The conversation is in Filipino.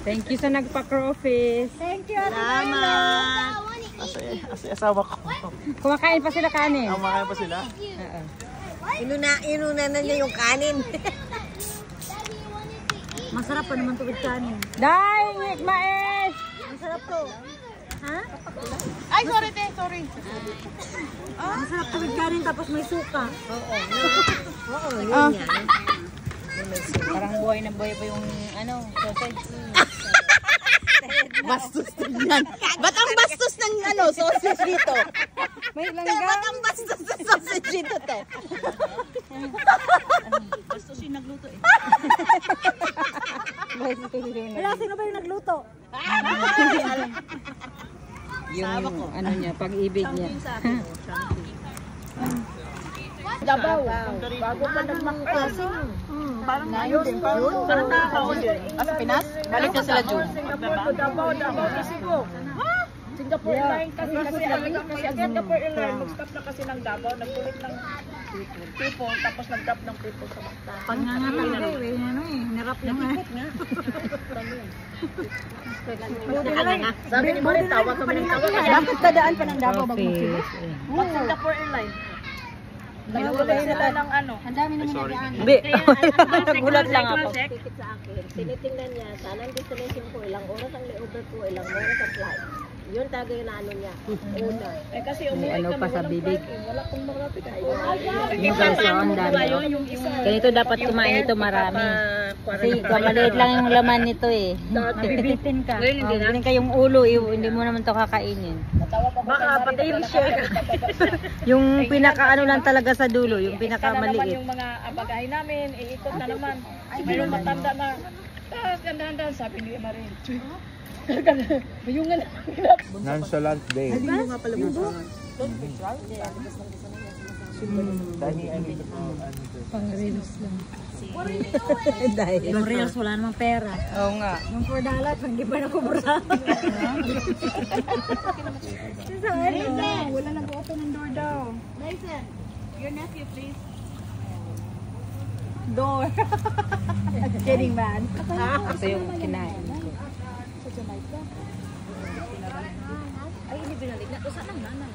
Thank you sa nagpa-crofis. Thank you. Salamat. Asawa ko. Kumakain pa sila kanin. Kumakain pa sila? Oo. Inuna na niya yung kanin. Masarap pa naman tubig kanin. Dai, Nick Mais! Masarap to. Ha? Ay, sorry te, sorry. Masarap tubig kanin tapos may suka. Oo, yun yan. Parang buhay na buhay pa yung sausage. Bastos tingnan. Ba't ang bastos ng sausage dito? May langga. Ba't ang bastos ng sausage dito, te? Bastos yung nagluto eh. Wala, sino ba yung nagluto? Yung niya, pag-ibig niya. Dabaw. Bago pa nagmangkasin. Parang ngayon din. Parang nakakaw din. Sa Pinas? Balik na sila June. Davao, Mexico. Singapore Airlines kasi Singapore Airlines mag-stop na kasi ng Davao, nagkulit ng people, tapos nag-drop ng people sa Mactan. Pag nga talaga hinarap na nga. Sabi ni Marin, tawag kami ng tawag. Bakit dadaan pa ng Davao bago mag-Cebu? Pag Singapore Airlines, nagkulay sila ng Ang dami naman nag-aan. Hindi. Nagulat lang ako. Ticket sa akin. Tinitingnan niya, saan ang destination ko, ilang oras ang layover ko, ilang oras ang flight. Yun talaga yung niya. Una. eh kasi May umuwi ano kami pa sa walang bibig. flight, wala pong marapit. Yung kalsaon dami. Ganito dapat kumain ito marami. Kasi maliit lang yung laman nito eh. Mabibitin ka. Hindi ka yung ulo, hindi mo naman ito kakainin. Baka pati yung share. Yung pinaka lang talaga sa dulo, yung pinaka naman maliit. yung mga bagahe namin, iikot na naman. Mayroong matanda na, gandahan-dahan, sabi ni Marin. Mayungan na. Nonchalant day. Hindi nga pala mo. Pang-reels lang. Dahil. Yung reels, wala namang pera. Oo nga. Yung $4, hindi pa nakubra. Wala nag-open ng door daw. Listen, your nephew please. Door. Kidding man. Ito yung kinain ko. Ay, hindi binalik na. O saan ang nanay?